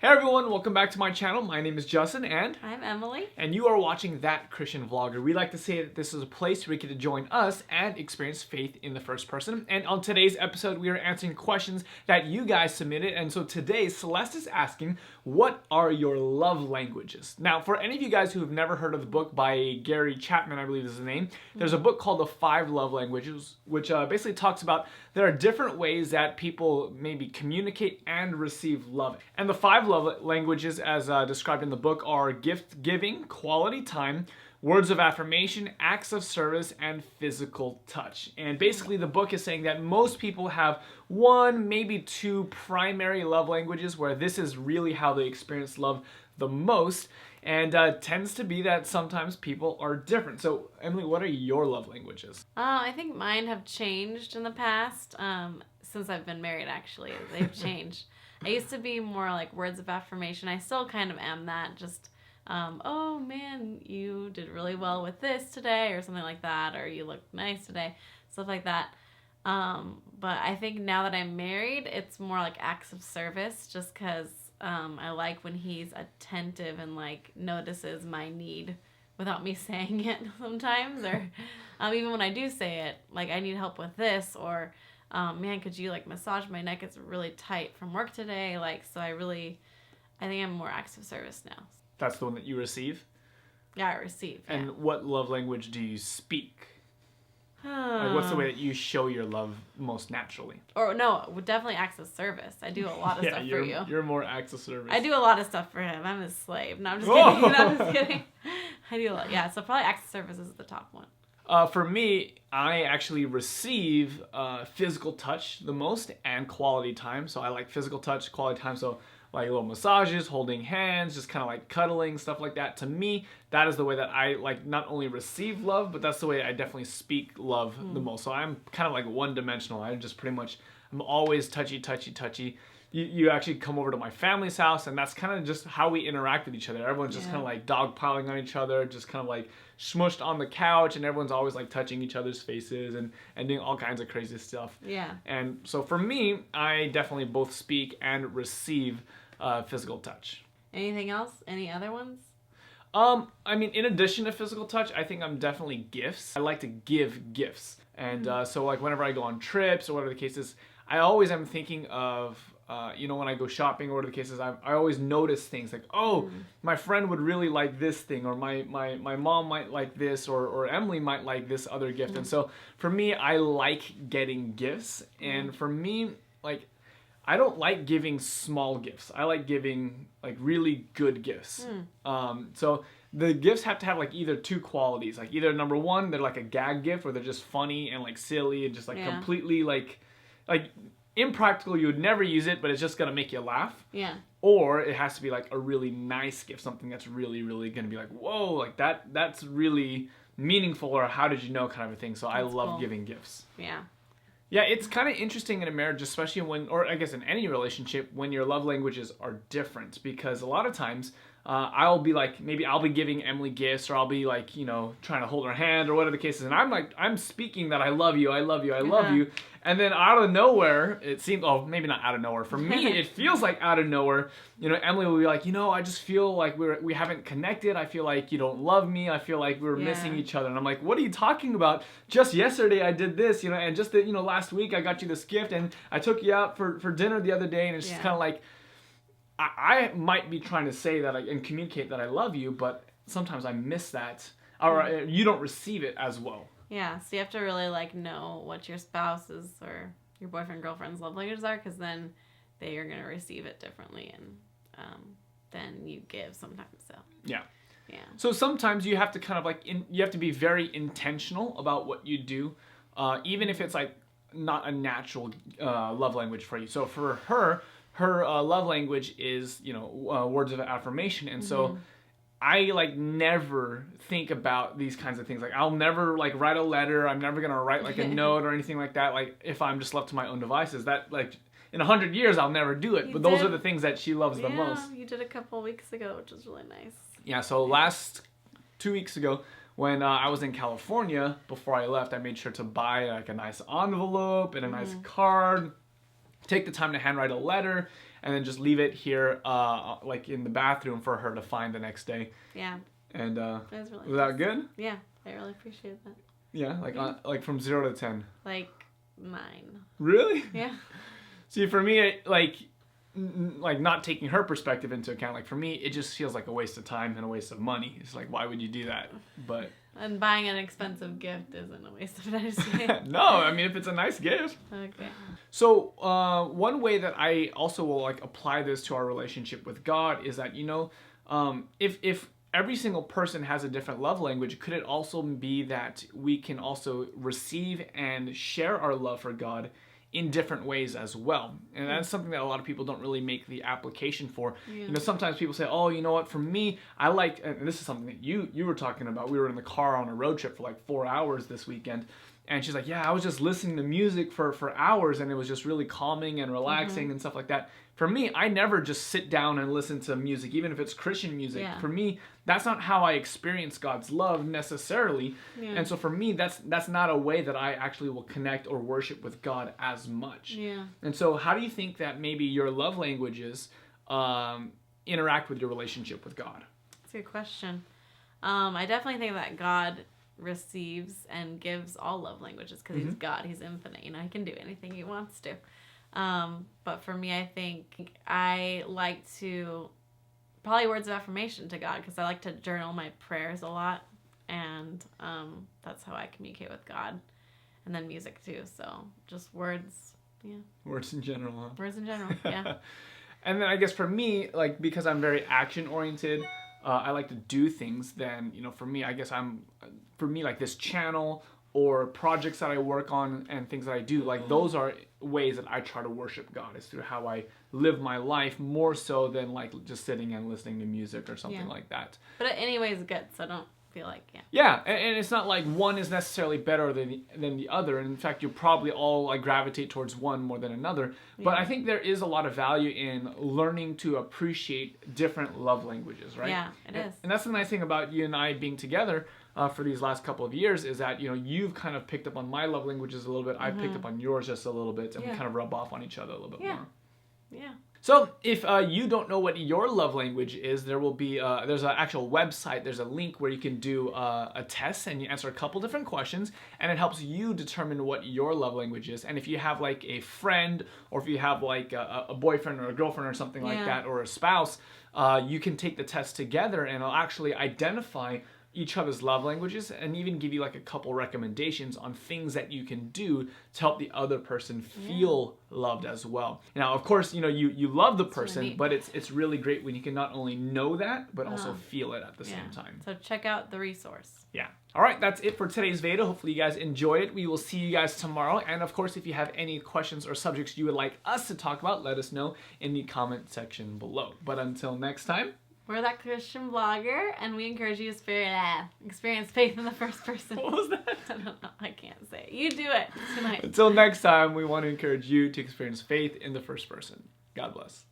Hey everyone, welcome back to my channel. My name is Justin and I'm Emily. And you are watching That Christian Vlogger. We like to say that this is a place where you get to join us and experience faith in the first person. And on today's episode, we are answering questions that you guys submitted. And so today, Celeste is asking, what are your love languages? Now, for any of you guys who have never heard of the book by Gary Chapman, I believe is his name, there's a book called The 5 Love Languages, which basically talks about there are different ways that people maybe communicate and receive love. And the 5 love languages, as described in the book, are gift giving, quality time, words of affirmation, acts of service, and physical touch. And basically the book is saying that most people have one, maybe two primary love languages where this is really how they experience love the most. And tends to be that sometimes people are different. So Emily, what are your love languages? I think mine have changed in the past. Since I've been married, actually, they've changed. I used to be more like words of affirmation. I still kind of am that. Just, oh man, you did really well with this today, or something like that, or you look nice today, stuff like that. But I think now that I'm married, it's more like acts of service, just because I like when he's attentive and like notices my need without me saying it sometimes, or even when I do say it, like I need help with this, or man, could you like massage my neck? It's really tight from work today. Like, so I think I'm more acts of service now. That's the one that you receive? Yeah, I receive. And yeah. what love language do you speak? Like, what's the way that you show your love most naturally? Or no, definitely acts of service. I do a lot of stuff for you. You're more acts of service. I do a lot of stuff for him. I'm his slave. No, I'm just kidding. No, I'm just kidding. I do a lot. Yeah, so probably acts of service is the top one. For me, I actually receive physical touch the most and quality time. So I like physical touch, quality time. So like little massages, holding hands, just kind of like cuddling, stuff like that. To me, that is the way that I like not only receive love, but that's the way I definitely speak love the most. So I'm kind of like one-dimensional. I just pretty much, I'm always touchy, touchy, touchy. You actually come over to my family's house, and that's kind of just how we interact with each other. Everyone's just kind of like dogpiling on each other, just kind of like smushed on the couch, and everyone's always like touching each other's faces and doing all kinds of crazy stuff. Yeah. And so for me, I definitely both speak and receive physical touch. Anything else? Any other ones? I mean, in addition to physical touch, I think I'm definitely gifts. I like to give gifts. And so like whenever I go on trips or whatever the case is, I always am thinking of, when I go shopping or whatever the case is, I always notice things like, oh, my friend would really like this thing, or my mom might like this, or Emily might like this other gift. And so for me, I like getting gifts. And for me, like, I don't like giving small gifts. I like giving like really good gifts. So the gifts have to have like either two qualities. Like either number one, they're like a gag gift where they're just funny and like silly and just like completely like impractical. You would never use it, but it's just gonna make you laugh. Yeah. Or it has to be like a really nice gift, something that's really, really gonna be like, whoa, like that's really meaningful, or how did you know kind of a thing. So I love giving gifts. Yeah. Yeah, it's kind of interesting in a marriage, especially when, or I guess in any relationship, when your love languages are different. Because a lot of times, I'll be like, maybe I'll be giving Emily gifts, or I'll be like, trying to hold her hand, or whatever the case is. And I'm like, I'm speaking that I love you, I love you, I love you. And then out of nowhere, it seems, oh, maybe not out of nowhere. For me, it feels like out of nowhere. Emily will be like, I just feel like we haven't connected. I feel like you don't love me. I feel like we're missing each other. And I'm like, what are you talking about? Just yesterday I did this, and just last week I got you this gift, and I took you out for dinner the other day, and it's just kind of like, I might be trying to say that and communicate that I love you, but sometimes I miss that, or you don't receive it as well. Yeah, so you have to really like know what your spouse's or your boyfriend, girlfriend's love languages are, because then they are going to receive it differently, and then you give sometimes. So yeah. Yeah. So sometimes you have to kind of like you have to be very intentional about what you do, even if it's like not a natural love language for you. So for her love language is words of affirmation, and so I like never think about these kinds of things. Like I'll never like write a letter. I'm never gonna write like a note or anything like that. Like if I'm just left to my own devices, that like in 100 years I'll never do it. But those are the things that she loves the most. You did a couple weeks ago, which was really nice. Yeah. So last 2 weeks ago, when I was in California, before I left, I made sure to buy like a nice envelope and a nice card. Take the time to handwrite a letter, and then just leave it here, like in the bathroom for her to find the next day. Yeah. And That was really was that good? Yeah, I really appreciate that. Yeah, like from 0 to 10. Like 9. Really? Yeah. See, for me, like not taking her perspective into account, like for me, it just feels like a waste of time and a waste of money. It's like, why would you do that? But and buying an expensive gift isn't a waste of time. no, I mean, if it's a nice gift. Okay. So one way that I also will like apply this to our relationship with God is that, if every single person has a different love language, could it also be that we can also receive and share our love for God in different ways as well? And that's something that a lot of people don't really make the application for. Yeah. Sometimes people say, oh, you know what, for me, I like, and this is something that you were talking about. We were in the car on a road trip for like 4 hours this weekend. And she's like, yeah, I was just listening to music for hours, and it was just really calming and relaxing and stuff like that. For me, I never just sit down and listen to music, even if it's Christian music. Yeah. For me, that's not how I experience God's love necessarily. Yeah. And so for me, that's not a way that I actually will connect or worship with God as much. Yeah. And so how do you think that maybe your love languages interact with your relationship with God? That's a good question. I definitely think that God receives and gives all love languages because he's God. He's infinite. He can do anything he wants to. But for me, I think I like to probably words of affirmation to God because I like to journal my prayers a lot, and that's how I communicate with God. And then music too. So just words. Yeah. Words in general. Huh? Words in general. Yeah. And then I guess for me, like because I'm very action oriented, I like to do things. Then for me, I guess like this channel or projects that I work on and things that I do, like those are ways that I try to worship God, is through how I live my life more so than like just sitting and listening to music or something like that. But any way is good, so don't feel like and it's not like one is necessarily better than the other, and in fact you probably all like gravitate towards one more than another. But I think there is a lot of value in learning to appreciate different love languages, right? Yeah, it is. And that's the nice thing about you and I being together for these last couple of years, is that you've kind of picked up on my love languages a little bit, I've picked up on yours just a little bit, and we kind of rub off on each other a little bit more. Yeah. So if you don't know what your love language is, there will be there's an actual website, there's a link where you can do a test and you answer a couple different questions, and it helps you determine what your love language is. And if you have like a friend, or if you have like a boyfriend or a girlfriend or something like that, or a spouse, you can take the test together, and it'll actually identify each other's love languages and even give you like a couple recommendations on things that you can do to help the other person feel loved as well. Now, of course, you love the person, really, but it's really great when you can not only know that, but also feel it at the same time. So check out the resource. Yeah. All right, that's it for today's Veda. Hopefully you guys enjoyed it. We will see you guys tomorrow. And of course, if you have any questions or subjects you would like us to talk about, let us know in the comment section below. But until next time, we're that Christian vlogger, and we encourage you to experience faith in the first person. What was that? I don't know. I can't say it. You do it tonight. Until next time, we want to encourage you to experience faith in the first person. God bless.